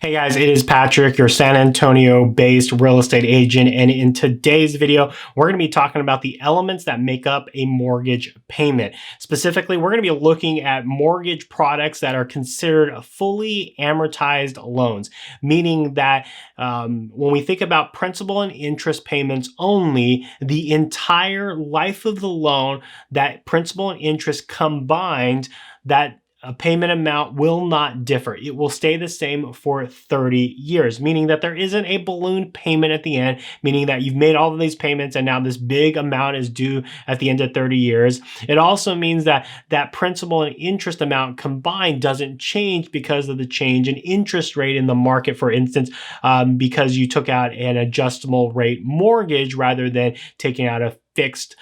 Hey guys, it is Patrick, your San Antonio based real estate agent. And in today's video, we're going to be talking about the elements that make up a mortgage payment. Specifically, we're going to be looking at mortgage products that are considered fully amortized loans, meaning that when we think about principal and interest payments only, the entire life of the loan, that principal and interest combined, that a payment amount will not differ. It will stay the same for 30 years, meaning that there isn't a balloon payment at the end, meaning that you've made all of these payments and now this big amount is due at the end of 30 years. It also means that that principal and interest amount combined doesn't change because of the change in interest rate in the market, for instance, because you took out an adjustable rate mortgage rather than taking out a fixed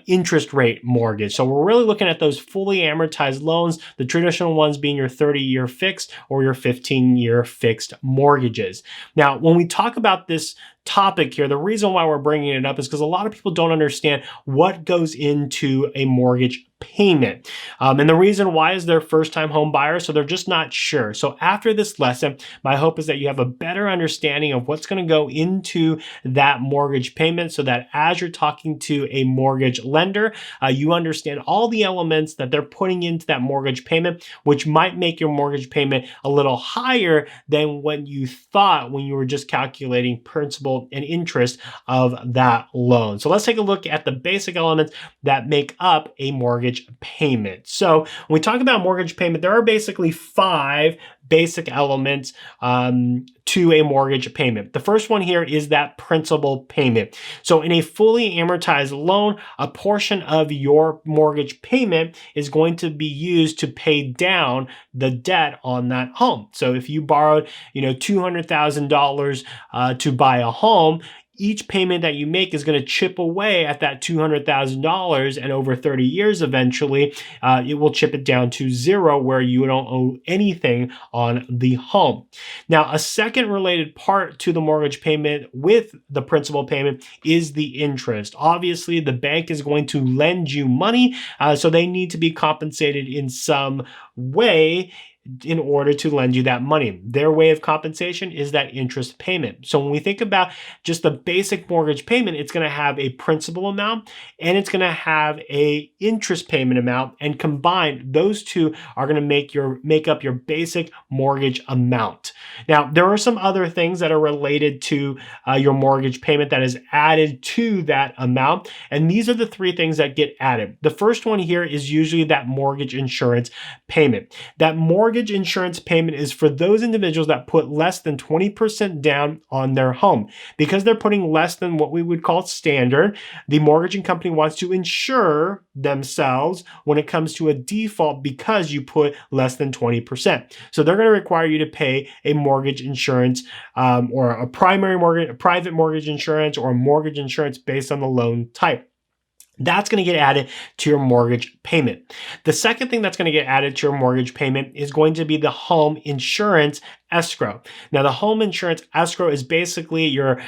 interest rate mortgage. So we're really looking at those fully amortized loans, the traditional ones being your 30-year fixed or your 15-year fixed mortgages. Now, when we talk about this topic here, the reason why we're bringing it up is because a lot of people don't understand what goes into a mortgage payment. And the reason why is they're first-time home buyers, so they're just not sure. So after this lesson, my hope is that you have a better understanding of what's going to go into that mortgage payment so that as you're talking to a mortgage lender, you understand all the elements that they're putting into that mortgage payment, which might make your mortgage payment a little higher than what you thought when you were just calculating principal and interest of that loan. So let's take a look at the basic elements that make up a mortgage payment. So when we talk about mortgage payment, there are basically 5 basic elements to a mortgage payment. The first one here is that principal payment. So in a fully amortized loan, a portion of your mortgage payment is going to be used to pay down the debt on that home. So if you borrowed, $200,000 to buy a home, each payment that you make is going to chip away at that $200,000, and over 30 years, eventually, it will chip it down to 0 where you don't owe anything on the home. Now, a second related part to the mortgage payment with the principal payment is the interest. Obviously, the bank is going to lend you money, so they need to be compensated in some way in order to lend you that money. Their way of compensation is that interest payment. So when we think about just the basic mortgage payment, it's going to have a principal amount and it's going to have a interest payment amount, and combined, those two are going to make up your basic mortgage amount. Now, there are some other things that are related to your mortgage payment that is added to that amount, and these are the 3 things that get added. The first one here is usually that mortgage insurance payment. That mortgage insurance payment is for those individuals that put less than 20% down on their home. Because they're putting less than what we would call standard, the mortgaging company wants to insure themselves when it comes to a default because you put less than 20%. So they're going to require you to pay a mortgage insurance or a private mortgage insurance, or a mortgage insurance based on the loan type. That's going to get added to your mortgage payment. The second thing that's going to get added to your mortgage payment is going to be the home insurance escrow. Now, the home insurance escrow is basically your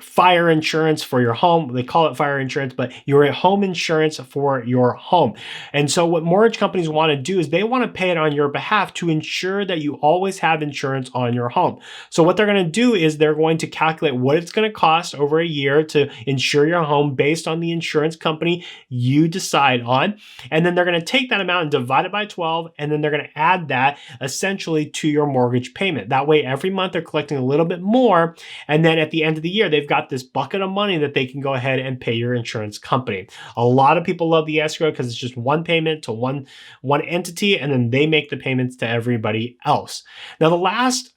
fire insurance for your home. They call it fire insurance, but your home insurance for your home. And so what mortgage companies want to do is they want to pay it on your behalf to ensure that you always have insurance on your home. So what they're going to do is they're going to calculate what it's going to cost over a year to insure your home based on the insurance company you decide on. And then they're going to take that amount and divide it by 12, and then they're going to add that essentially to your mortgage payment. That way, every month they're collecting a little bit more, and then at the end of the year, they've got this bucket of money that they can go ahead and pay your insurance company. A lot of people love the escrow because it's just one payment to one entity, and then they make the payments to everybody else. Now, the last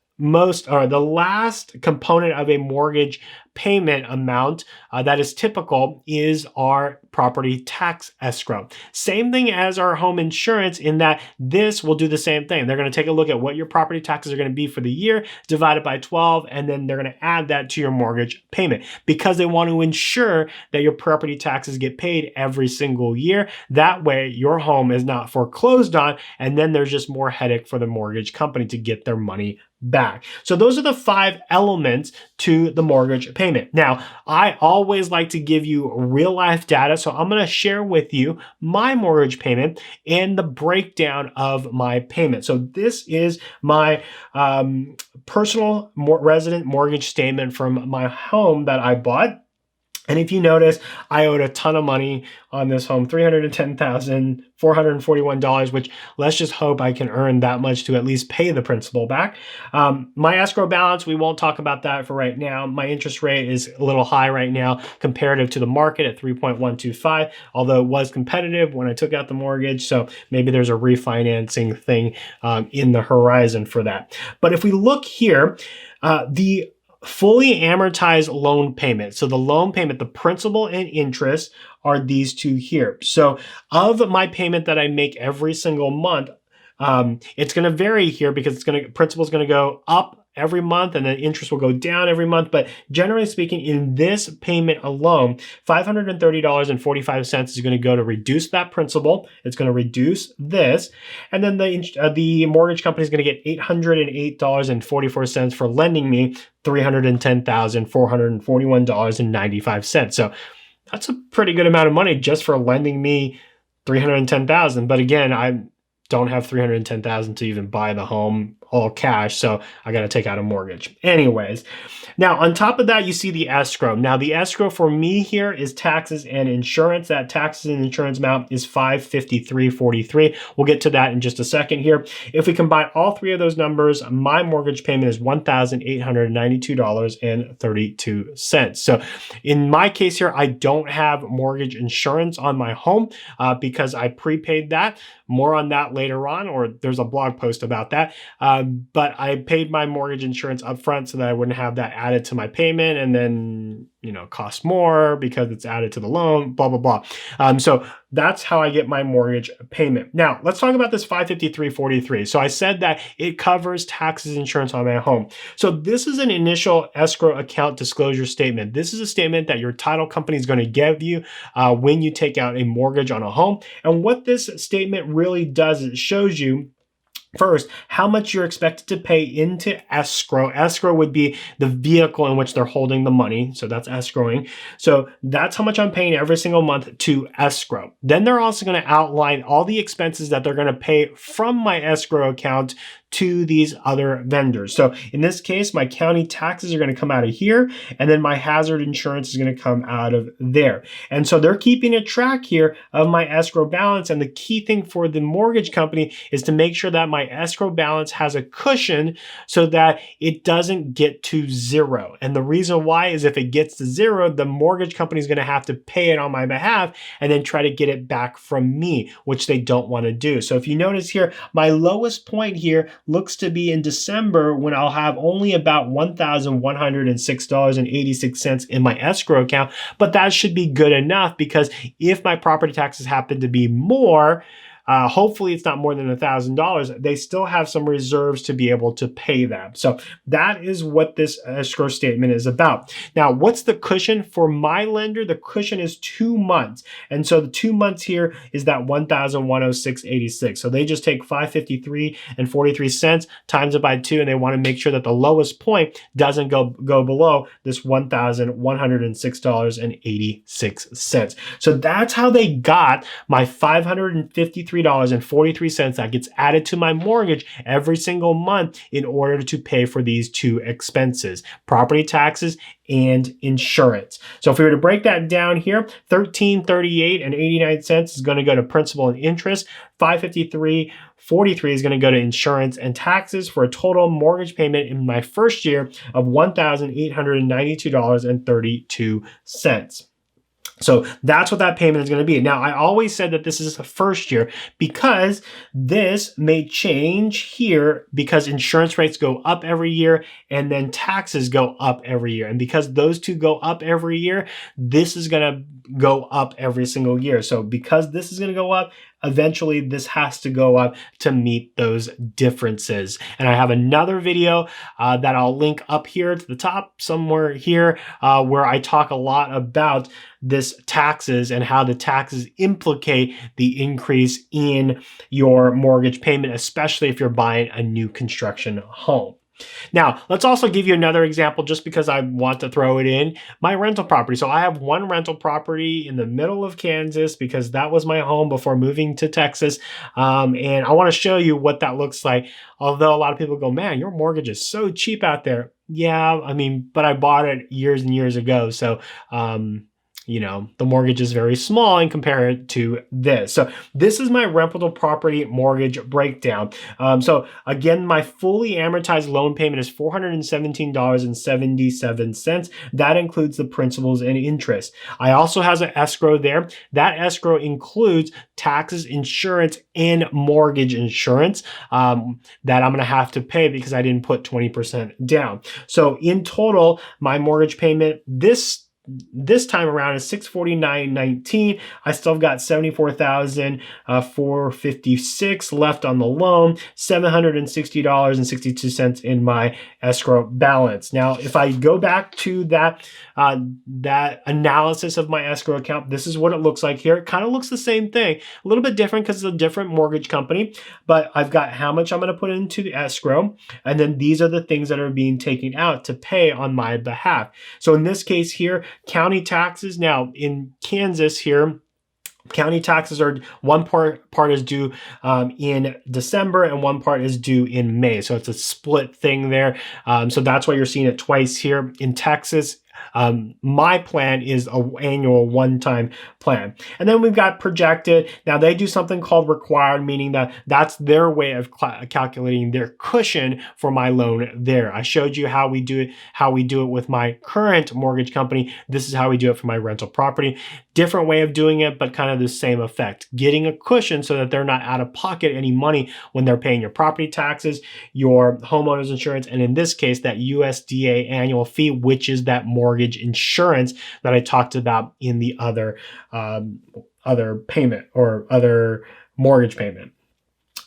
component of a mortgage payment amount that is typical is our property tax escrow. Same thing as our home insurance, in that this will do the same thing. They're going to take a look at what your property taxes are going to be for the year, divide it by 12, and then they're going to add that to your mortgage payment because they want to ensure that your property taxes get paid every single year. That way, your home is not foreclosed on, and then there's just more headache for the mortgage company to get their money back. So those are the 5 elements to the mortgage payment. payment. Now, I always like to give you real life data, so I'm going to share with you my mortgage payment and the breakdown of my payment. So this is my personal resident mortgage statement from my home that I bought. And if you notice, I owed a ton of money on this home, $310,441, which let's just hope I can earn that much to at least pay the principal back. My escrow balance, we won't talk about that for right now. My interest rate is a little high right now comparative to the market at 3.125, although it was competitive when I took out the mortgage. So maybe there's a refinancing thing in the horizon for that. But if we look here, the fully amortized loan payment. So the loan payment, the principal and interest are these two here. So of my payment that I make every single month, it's going to vary here because principal is going to go up every month and then interest will go down every month. But generally speaking, in this payment alone, $530.45 is going to go to reduce that principal. It's going to reduce this. And then the mortgage company is going to get $808.44 for lending me $310,441.95. So that's a pretty good amount of money just for lending me $310,000. But again, I don't have $310,000 to even buy the home all cash, so I got to take out a mortgage. Anyways, now on top of that, you see the escrow. Now the escrow for me here is taxes and insurance. That taxes and insurance amount is $553.43. We'll get to that in just a second here. If we combine all three of those numbers, my mortgage payment is $1,892.32. So in my case here, I don't have mortgage insurance on my home because I prepaid that. More on that later on, or there's a blog post about that. But I paid my mortgage insurance up front so that I wouldn't have that added to my payment and then, cost more because it's added to the loan, blah, blah, blah. So that's how I get my mortgage payment. Now, let's talk about this $553.43. So I said that it covers taxes and insurance on my home. So this is an initial escrow account disclosure statement. This is a statement that your title company is going to give you when you take out a mortgage on a home. And what this statement really does is it shows you first, how much you're expected to pay into escrow. Escrow would be the vehicle in which they're holding the money. So that's escrowing. So that's how much I'm paying every single month to escrow. Then they're also going to outline all the expenses that they're going to pay from my escrow account to these other vendors. So in this case, my county taxes are going to come out of here, and then my hazard insurance is going to come out of there. And so they're keeping a track here of my escrow balance. And the key thing for the mortgage company is to make sure that my escrow balance has a cushion so that it doesn't get to zero. And the reason why is if it gets to zero, the mortgage company is going to have to pay it on my behalf and then try to get it back from me, which they don't want to do. So if you notice here, my lowest point here looks to be in December when I'll have only about $1,106.86 in my escrow account, but that should be good enough because if my property taxes happen to be more, hopefully it's not more than $1,000. They still have some reserves to be able to pay them. So that is what this escrow statement is about. Now, what's the cushion for my lender? The cushion is 2 months. And so the 2 months here is that $1,106.86. So they just take $553.43 times it by 2, and they want to make sure that the lowest point doesn't go below this $1,106.86. So that's how they got my $553.43 that gets added to my mortgage every single month in order to pay for these two expenses, property taxes and insurance. So if we were to break that down here, $13.38.89 is going to go to principal and interest. $553.43 is going to go to insurance and taxes for a total mortgage payment in my first year of $1,892.32. So that's what that payment is going to be. Now, I always said that this is the first year because this may change here because insurance rates go up every year and then taxes go up every year. And because those two go up every year, this is going to go up every single year. So because this is going to go up, eventually this has to go up to meet those differences. And I have another video that I'll link up here to the top somewhere here where I talk a lot about this taxes and how the taxes implicate the increase in your mortgage payment, especially if you're buying a new construction home. Now, let's also give you another example just because I want to throw it in. My rental property. So I have one rental property in the middle of Kansas because that was my home before moving to Texas. And I want to show you what that looks like. Although a lot of people go, man, your mortgage is so cheap out there. Yeah, I mean, but I bought it years and years ago. So, you know, the mortgage is very small in comparison to this. So this is my rental property mortgage breakdown. So again, my fully amortized loan payment is $417.77. That includes the principals and interest. I also has an escrow there. That escrow includes taxes, insurance, and mortgage insurance that I'm going to have to pay because I didn't put 20% down. So in total, my mortgage payment this time around is $649.19. I still got $74,456 left on the loan, $760.62 in my escrow balance. Now, if I go back to that analysis of my escrow account, this is what it looks like here. It kind of looks the same thing, a little bit different because it's a different mortgage company, but I've got how much I'm going to put into the escrow, and then these are the things that are being taken out to pay on my behalf. So in this case here, county taxes. Now in Kansas here, county taxes are one part is due in December and one part is due in May. So it's a split thing there. So that's why you're seeing it twice here. In Texas, my plan is an annual one-time plan. And then we've got projected. Now they do something called required, meaning that that's their way of calculating their cushion for my loan there. I showed you how we do it with my current mortgage company. This is how we do it for my rental property. Different way of doing it, but kind of the same effect. Getting a cushion so that they're not out of pocket any money when they're paying your property taxes, your homeowner's insurance, and in this case, that USDA annual fee, which is that mortgage insurance that I talked about in the other payment or other mortgage payment.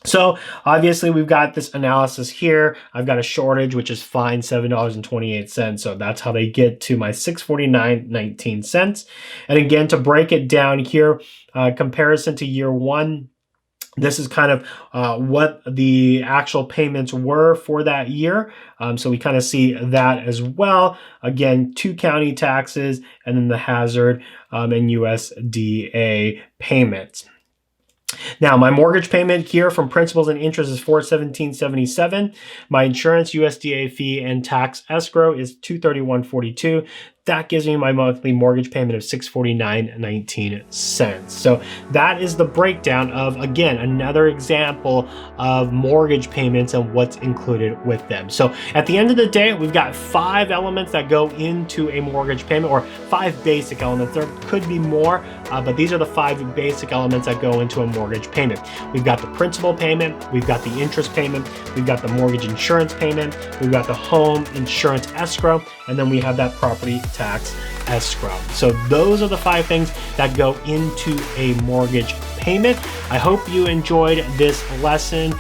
So obviously we've got this analysis here. I've got a shortage, which is fine, $7.28. So that's how they get to my $649.19. And again, to break it down here, comparison to year one, this is kind of what the actual payments were for that year. So we kind of see that as well. Again, 2 county taxes and then the hazard and USDA payments. Now, my mortgage payment here from principals and interest is $417.77. My insurance, USDA fee, and tax escrow is $231.42. That gives me my monthly mortgage payment of $649.19. So that is the breakdown of, again, another example of mortgage payments and what's included with them. So at the end of the day, we've got 5 elements that go into a mortgage payment, or 5 basic elements. There could be more, but these are the 5 basic elements that go into a mortgage payment. We've got the principal payment, we've got the interest payment, we've got the mortgage insurance payment, we've got the home insurance escrow, and then we have that property tax escrow. So those are the 5 things that go into a mortgage payment. I hope you enjoyed this lesson.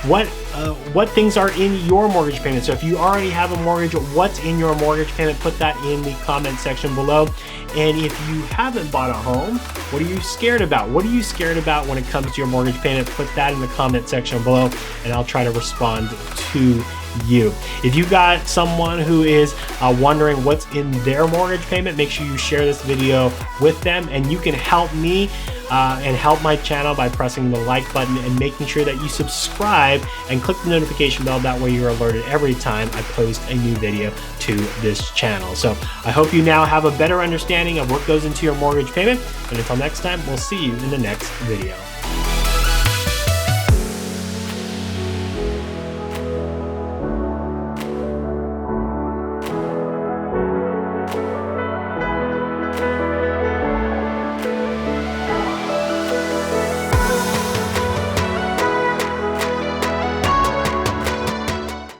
What things are in your mortgage payment? So if you already have a mortgage, what's in your mortgage payment? Put that in the comment section below. And if you haven't bought a home, what are you scared about? What are you scared about when it comes to your mortgage payment? Put that in the comment section below and I'll try to respond to you. If you got someone who is wondering what's in their mortgage payment, make sure you share this video with them, and you can help me and help my channel by pressing the like button and making sure that you subscribe and click the notification bell. That way you're alerted every time I post a new video to this channel. So I hope you now have a better understanding of what goes into your mortgage payment, and until next time, we'll see you in the next video.